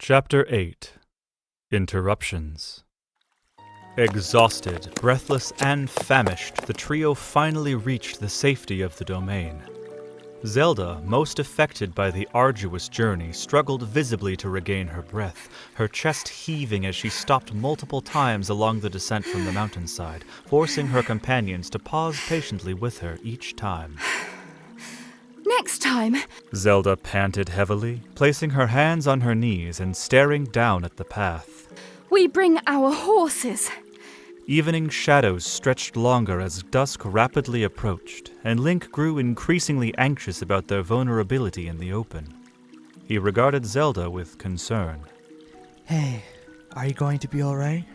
Chapter 8 Interruptions. Exhausted, breathless, and famished, the trio finally reached the safety of the domain. Zelda, most affected by the arduous journey, struggled visibly to regain her breath, her chest heaving as she stopped multiple times along the descent from the mountainside, forcing her companions to pause patiently with her each time. Next time! Zelda panted heavily, placing her hands on her knees and staring down at the path. We bring our horses! Evening shadows stretched longer as dusk rapidly approached, and Link grew increasingly anxious about their vulnerability in the open. He regarded Zelda with concern. Hey, are you going to be alright?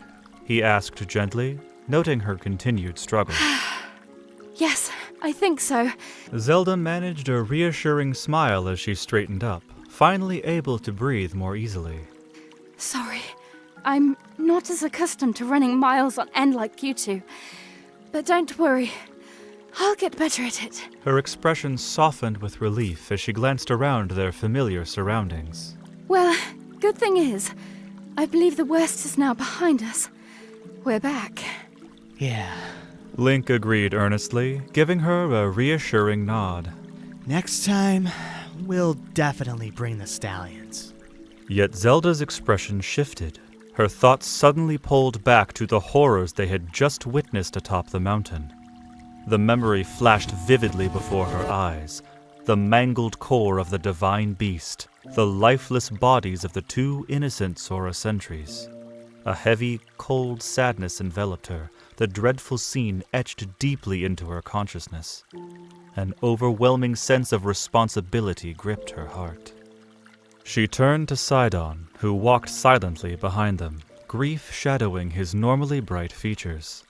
He asked gently, noting her continued struggle. Yes, I think so. Zelda managed a reassuring smile as she straightened up, finally able to breathe more easily. Sorry, I'm not as accustomed to running miles on end like you two. But don't worry, I'll get better at it. Her expression softened with relief as she glanced around their familiar surroundings. Well, good thing is, I believe the worst is now behind us. We're back. Yeah. Link agreed earnestly, giving her a reassuring nod. Next time, we'll definitely bring the stallions. Yet Zelda's expression shifted. Her thoughts suddenly pulled back to the horrors they had just witnessed atop the mountain. The memory flashed vividly before her eyes. The mangled core of the divine beast, the lifeless bodies of the two innocent Zora sentries. A heavy, cold sadness enveloped her, the dreadful scene etched deeply into her consciousness. An overwhelming sense of responsibility gripped her heart. She turned to Sidon, who walked silently behind them, grief shadowing his normally bright features.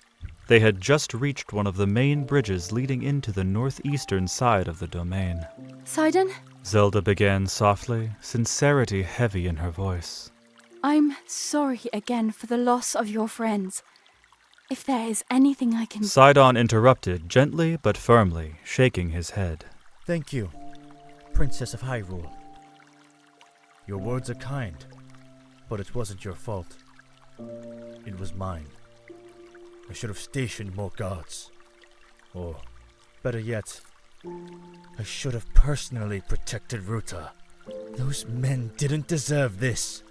They had just reached one of the main bridges leading into the northeastern side of the domain. Sidon? Zelda began softly, sincerity heavy in her voice. I'm sorry again for the loss of your friends. If there is anything I can... Sidon interrupted, gently but firmly, shaking his head. Thank you, Princess of Hyrule. Your words are kind, but it wasn't your fault. It was mine. I should have stationed more guards. Or, better yet, I should have personally protected Ruta. Those men didn't deserve this.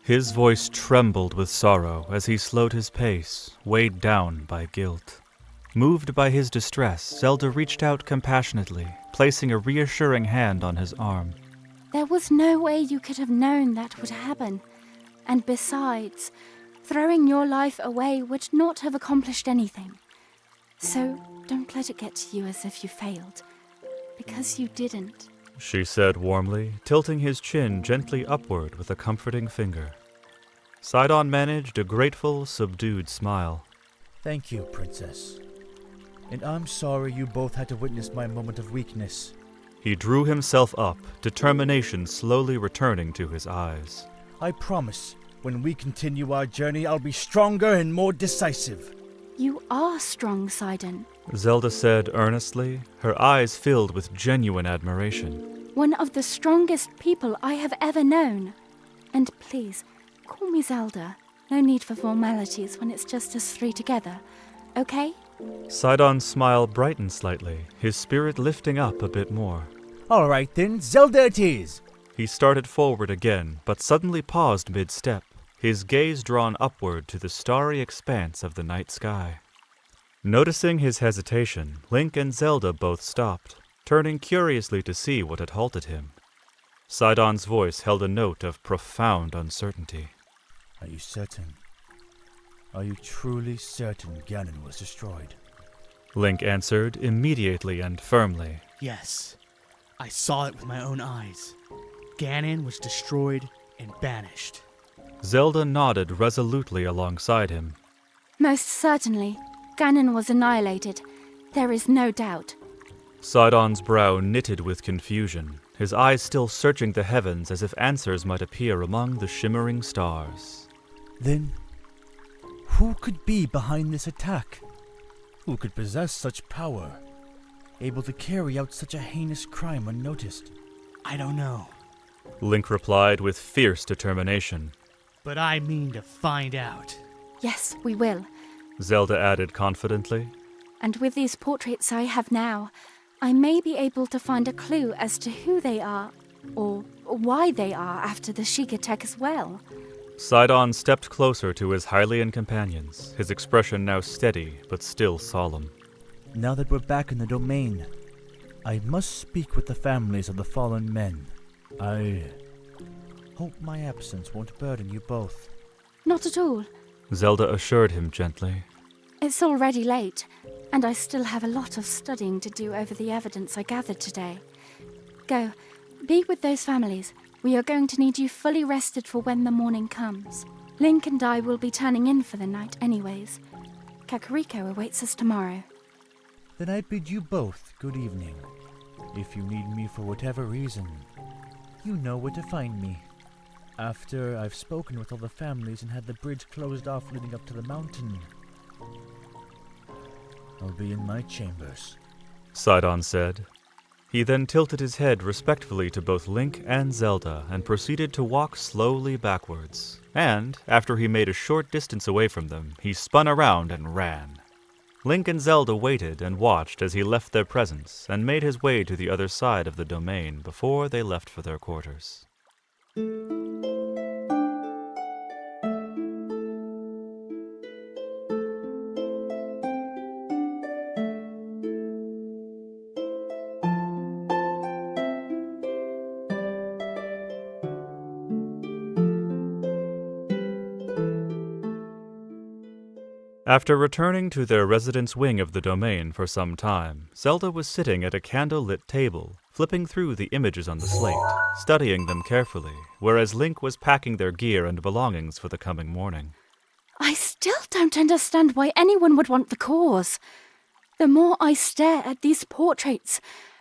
His voice trembled with sorrow as he slowed his pace, weighed down by guilt. Moved by his distress, Zelda reached out compassionately, placing a reassuring hand on his arm. There was no way you could have known that would happen. And besides, throwing your life away would not have accomplished anything. So don't let it get to you as if you failed, because you didn't. She said warmly, tilting his chin gently upward with a comforting finger. Sidon managed a grateful, subdued smile. Thank you, Princess. And I'm sorry you both had to witness my moment of weakness. He drew himself up, determination slowly returning to his eyes. I promise, when we continue our journey, I'll be stronger and more decisive. You are strong, Sidon. Zelda said earnestly, her eyes filled with genuine admiration. One of the strongest people I have ever known. And please, call me Zelda. No need for formalities when it's just us three together, okay? Sidon's smile brightened slightly, his spirit lifting up a bit more. All right then, Zelda it is. He started forward again, but suddenly paused mid-step, his gaze drawn upward to the starry expanse of the night sky. Noticing his hesitation, Link and Zelda both stopped, turning curiously to see what had halted him. Sidon's voice held a note of profound uncertainty. Are you certain? Are you truly certain Ganon was destroyed? Link answered immediately and firmly. Yes, I saw it with my own eyes. Ganon was destroyed and banished. Zelda nodded resolutely alongside him. Most certainly. Ganon was annihilated. There is no doubt. Sidon's brow knitted with confusion, his eyes still searching the heavens as if answers might appear among the shimmering stars. Then, who could be behind this attack? Who could possess such power? Able to carry out such a heinous crime unnoticed? I don't know. Link replied with fierce determination. But I mean to find out. Yes, we will. Zelda added confidently. And with these portraits I have now, I may be able to find a clue as to who they are, or why they are after the Sheik attack as well. Sidon stepped closer to his Hylian companions, his expression now steady but still solemn. Now that we're back in the domain, I must speak with the families of the fallen men. I hope my absence won't burden you both. Not at all. Zelda assured him gently. It's already late, and I still have a lot of studying to do over the evidence I gathered today. Go, be with those families. We are going to need you fully rested for when the morning comes. Link and I will be turning in for the night anyways. Kakariko awaits us tomorrow. Then I bid you both good evening. If you need me for whatever reason, you know where to find me. After I've spoken with all the families and had the bridge closed off leading up to the mountain, I'll be in my chambers, Sidon said. He then tilted his head respectfully to both Link and Zelda and proceeded to walk slowly backwards. And, after he made a short distance away from them, he spun around and ran. Link and Zelda waited and watched as he left their presence and made his way to the other side of the domain before they left for their quarters. After returning to their residence wing of the domain for some time, Zelda was sitting at a candle-lit table, flipping through the images on the slate, studying them carefully, whereas Link was packing their gear and belongings for the coming morning. I still don't understand why anyone would want the cause. The more I stare at these portraits,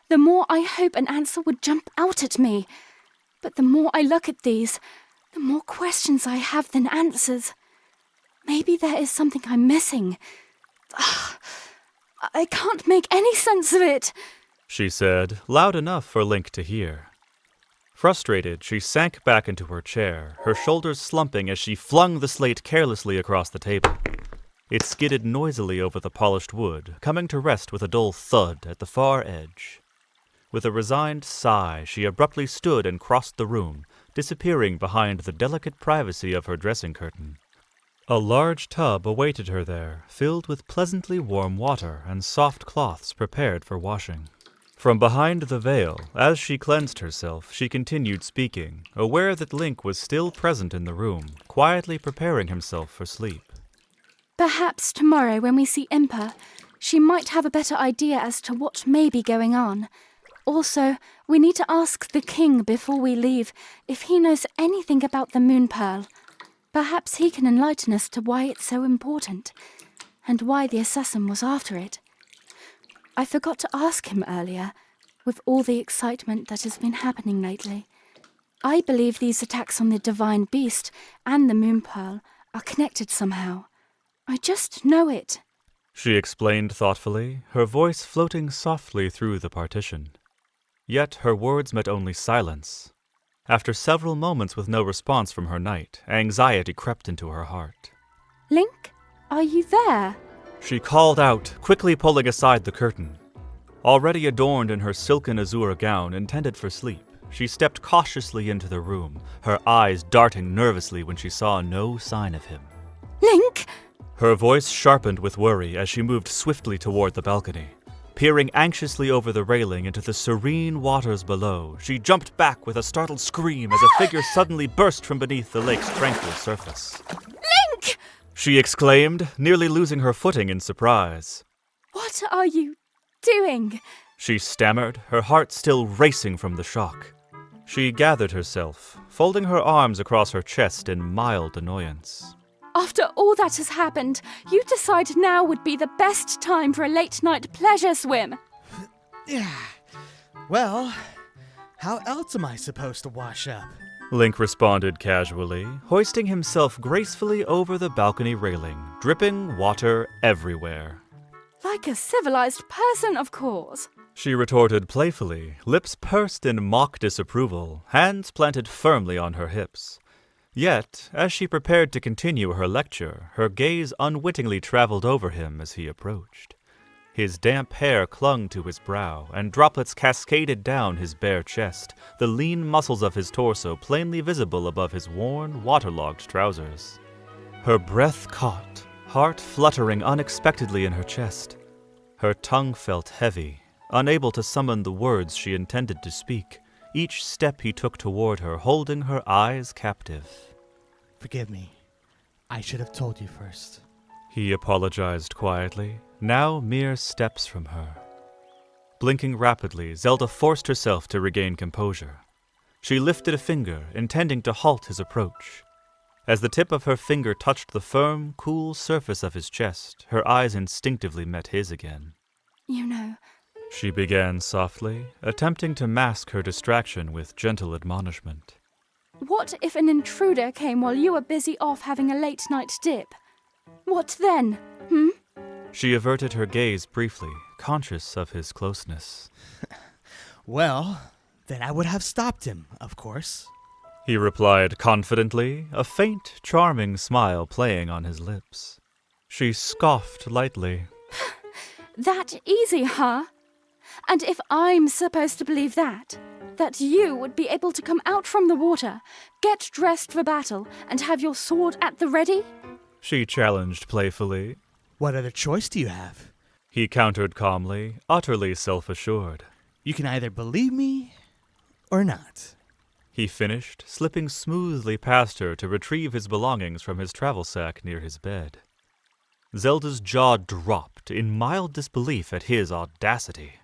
the more I hope an answer would jump out at me. But the more I look at these, the more questions I have than answers. Maybe there is something I'm missing. I can't make any sense of it, she said, loud enough for Link to hear. Frustrated, she sank back into her chair, her shoulders slumping as she flung the slate carelessly across the table. It skidded noisily over the polished wood, coming to rest with a dull thud at the far edge. With a resigned sigh, she abruptly stood and crossed the room, disappearing behind the delicate privacy of her dressing curtain. A large tub awaited her there, filled with pleasantly warm water and soft cloths prepared for washing. From behind the veil, as she cleansed herself, she continued speaking, aware that Link was still present in the room, quietly preparing himself for sleep. Perhaps tomorrow when we see Impa, she might have a better idea as to what may be going on. Also, we need to ask the king before we leave if he knows anything about the moon pearl. Perhaps he can enlighten us to why it's so important, and why the assassin was after it. I forgot to ask him earlier, with all the excitement that has been happening lately. I believe these attacks on the divine beast and the moon pearl are connected somehow. I just know it, she explained thoughtfully, her voice floating softly through the partition. Yet her words met only silence. After several moments with no response from her knight, anxiety crept into her heart. Link, are you there? She called out, quickly pulling aside the curtain. Already adorned in her silken azure gown intended for sleep, she stepped cautiously into the room, her eyes darting nervously when she saw no sign of him. Link! Her voice sharpened with worry as she moved swiftly toward the balcony. Peering anxiously over the railing into the serene waters below, she jumped back with a startled scream as a figure suddenly burst from beneath the lake's tranquil surface. Link! She exclaimed, nearly losing her footing in surprise. What are you doing? She stammered, her heart still racing from the shock. She gathered herself, folding her arms across her chest in mild annoyance. After all that has happened, you decide now would be the best time for a late-night pleasure swim. Yeah. Well, how else am I supposed to wash up? Link responded casually, hoisting himself gracefully over the balcony railing, dripping water everywhere. Like a civilized person, of course. she retorted playfully, lips pursed in mock disapproval, hands planted firmly on her hips. Yet, as she prepared to continue her lecture, her gaze unwittingly traveled over him as he approached. His damp hair clung to his brow, and droplets cascaded down his bare chest, the lean muscles of his torso plainly visible above his worn, waterlogged trousers. Her breath caught, heart fluttering unexpectedly in her chest. Her tongue felt heavy, unable to summon the words she intended to speak, each step he took toward her holding her eyes captive. Forgive me. I should have told you first. He apologized quietly, now mere steps from her. Blinking rapidly, Zelda forced herself to regain composure. She lifted a finger, intending to halt his approach. As the tip of her finger touched the firm, cool surface of his chest, her eyes instinctively met his again. You know, She began softly, attempting to mask her distraction with gentle admonishment. what if an intruder came while you were busy off having a late-night dip? What then? She averted her gaze briefly, conscious of his closeness. Well, then I would have stopped him, of course. He replied confidently, a faint, charming smile playing on his lips. She scoffed lightly. That easy, huh? And if I'm supposed to believe that you would be able to come out from the water, get dressed for battle, and have your sword at the ready? She challenged playfully. What other choice do you have? He countered calmly, utterly self-assured. You can either believe me or not. He finished, slipping smoothly past her to retrieve his belongings from his travel sack near his bed. Zelda's jaw dropped in mild disbelief at his audacity.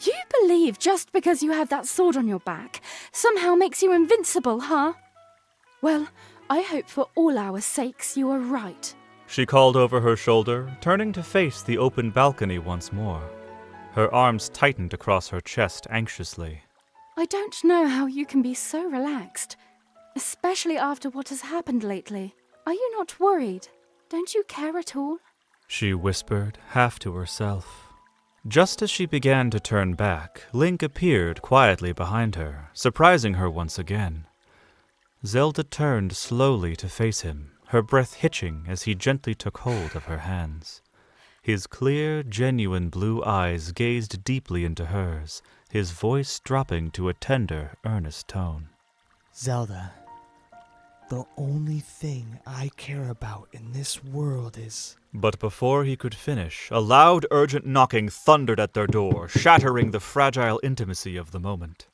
You believe just because you have that sword on your back somehow makes you invincible, huh? Well, I hope for all our sakes you are right. She called over her shoulder, turning to face the open balcony once more. Her arms tightened across her chest anxiously. I don't know how you can be so relaxed, especially after what has happened lately. Are you not worried? Don't you care at all? She whispered, half to herself. Just as she began to turn back, Link appeared quietly behind her, surprising her once again. Zelda turned slowly to face him, her breath hitching as he gently took hold of her hands. His clear, genuine blue eyes gazed deeply into hers, his voice dropping to a tender, earnest tone. Zelda, the only thing I care about in this world is... But before he could finish, a loud, urgent knocking thundered at their door, shattering the fragile intimacy of the moment.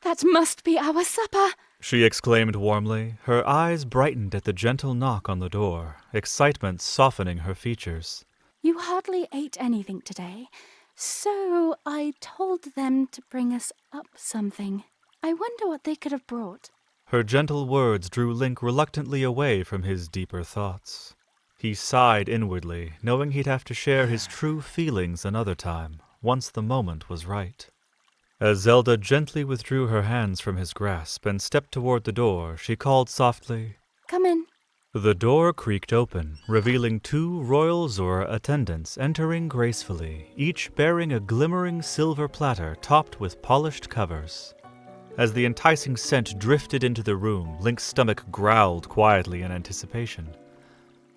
That must be our supper! She exclaimed warmly, her eyes brightened at the gentle knock on the door, excitement softening her features. You hardly ate anything today, so I told them to bring us up something. I wonder what they could have brought. Her gentle words drew Link reluctantly away from his deeper thoughts. He sighed inwardly, knowing he'd have to share his true feelings another time, once the moment was right. As Zelda gently withdrew her hands from his grasp and stepped toward the door, she called softly, Come in. The door creaked open, revealing 2 royal Zora attendants entering gracefully, each bearing a glimmering silver platter topped with polished covers. As the enticing scent drifted into the room, Link's stomach growled quietly in anticipation.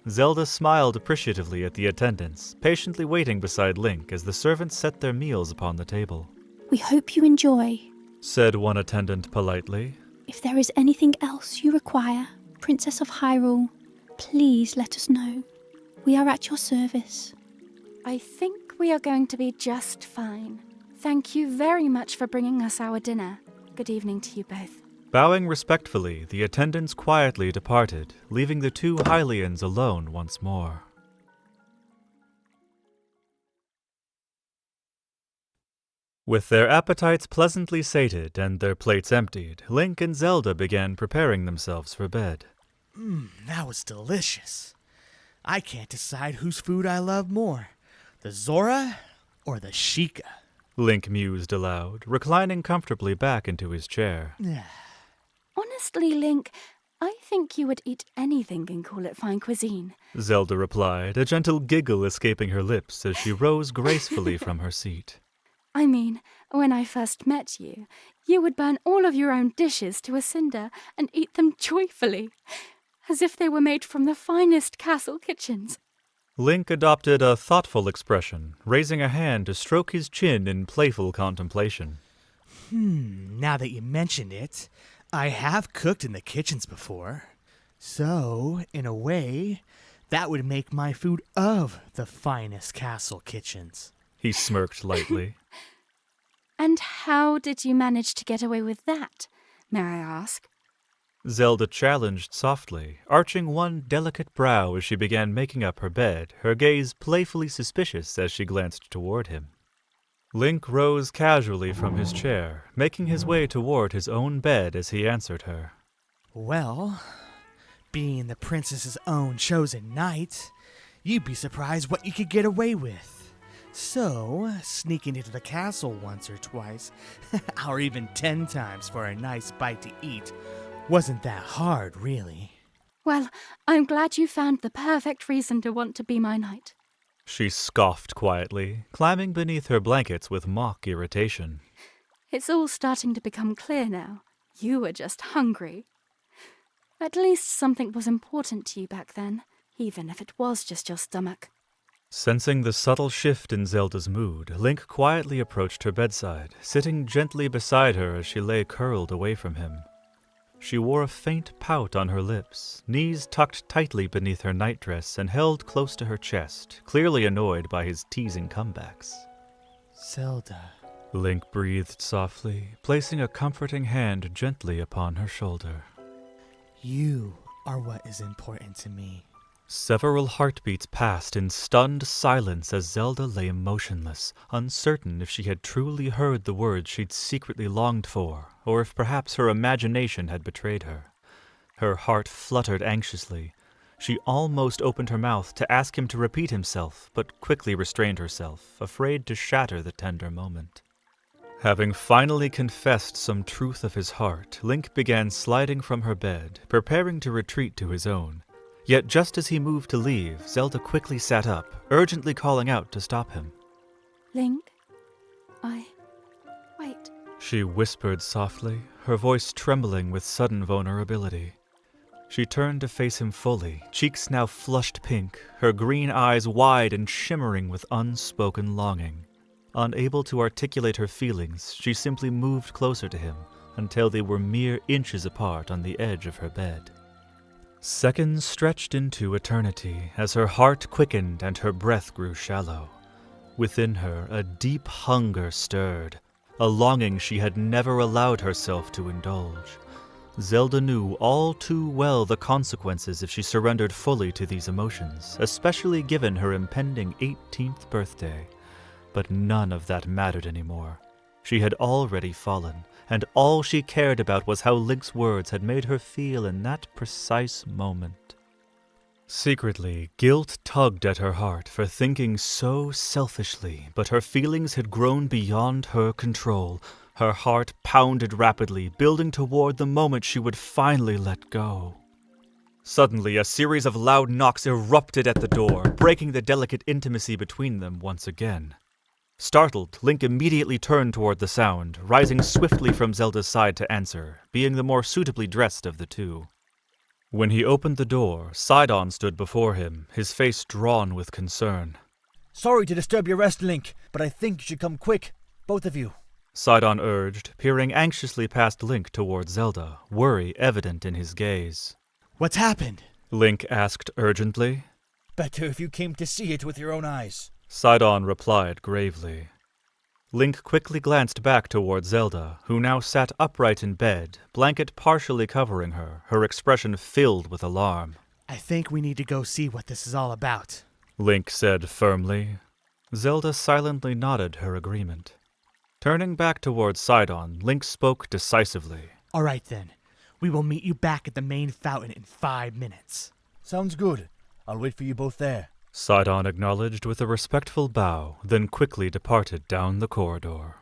Zelda smiled appreciatively at the attendants, patiently waiting beside Link as the servants set their meals upon the table. We hope you enjoy. Said one attendant politely. If there is anything else you require, Princess of Hyrule, please let us know. We are at your service. I think we are going to be just fine. Thank you very much for bringing us our dinner. Good evening to you both. Bowing respectfully, the attendants quietly departed, leaving the 2 Hylians alone once more. With their appetites pleasantly sated and their plates emptied, Link and Zelda began preparing themselves for bed. That was delicious. I can't decide whose food I love more, the Zora or the Sheikah. Link mused aloud, reclining comfortably back into his chair. Honestly, Link, I think you would eat anything and call it fine cuisine. Zelda replied, a gentle giggle escaping her lips as she rose gracefully from her seat. I mean, when I first met you, you would burn all of your own dishes to a cinder and eat them joyfully, as if they were made from the finest castle kitchens. Link adopted a thoughtful expression, raising a hand to stroke his chin in playful contemplation. Now that you mentioned it, I have cooked in the kitchens before. So, in a way, that would make my food of the finest castle kitchens. He smirked lightly. And how did you manage to get away with that, may I ask? Zelda challenged softly, arching one delicate brow as she began making up her bed, her gaze playfully suspicious as she glanced toward him. Link rose casually from his chair, making his way toward his own bed as he answered her. Well, being the princess's own chosen knight, you'd be surprised what you could get away with. So, sneaking into the castle once or twice, or even 10 times for a nice bite to eat, wasn't that hard, really. Well, I'm glad you found the perfect reason to want to be my knight. She scoffed quietly, climbing beneath her blankets with mock irritation. It's all starting to become clear now. You were just hungry. At least something was important to you back then, even if it was just your stomach. Sensing the subtle shift in Zelda's mood, Link quietly approached her bedside, sitting gently beside her as she lay curled away from him. She wore a faint pout on her lips, knees tucked tightly beneath her nightdress and held close to her chest, clearly annoyed by his teasing comebacks. Zelda, Link breathed softly, placing a comforting hand gently upon her shoulder. you are what is important to me. Several heartbeats passed in stunned silence as Zelda lay motionless, uncertain if she had truly heard the words she'd secretly longed for, or if perhaps her imagination had betrayed her. Her heart fluttered anxiously. She almost opened her mouth to ask him to repeat himself, but quickly restrained herself, afraid to shatter the tender moment. Having finally confessed some truth of his heart, Link began sliding from her bed, preparing to retreat to his own. Yet just as he moved to leave, Zelda quickly sat up, urgently calling out to stop him. Link, wait. She whispered softly, her voice trembling with sudden vulnerability. She turned to face him fully, cheeks now flushed pink, her green eyes wide and shimmering with unspoken longing. Unable to articulate her feelings, she simply moved closer to him until they were mere inches apart on the edge of her bed. Seconds stretched into eternity as her heart quickened and her breath grew shallow. Within her, a deep hunger stirred, a longing she had never allowed herself to indulge. Zelda knew all too well the consequences if she surrendered fully to these emotions, especially given her impending 18th birthday. But none of that mattered anymore. She had already fallen, and all she cared about was how Link's words had made her feel in that precise moment. Secretly, guilt tugged at her heart for thinking so selfishly, but her feelings had grown beyond her control. Her heart pounded rapidly, building toward the moment she would finally let go. Suddenly, a series of loud knocks erupted at the door, breaking the delicate intimacy between them once again. Startled, Link immediately turned toward the sound, rising swiftly from Zelda's side to answer, being the more suitably dressed of the two. When he opened the door, Sidon stood before him, his face drawn with concern. Sorry to disturb your rest, Link, but I think you should come quick, both of you. Sidon urged, peering anxiously past Link toward Zelda, worry evident in his gaze. What's happened? Link asked urgently. Better if you came to see it with your own eyes. Sidon replied gravely. Link quickly glanced back toward Zelda, who now sat upright in bed, blanket partially covering her, her expression filled with alarm. I think we need to go see what this is all about, Link said firmly. Zelda silently nodded her agreement. Turning back toward Sidon, Link spoke decisively. All right then. We will meet you back at the main fountain in 5 minutes. Sounds good. I'll wait for you both there. Sidon acknowledged with a respectful bow, then quickly departed down the corridor.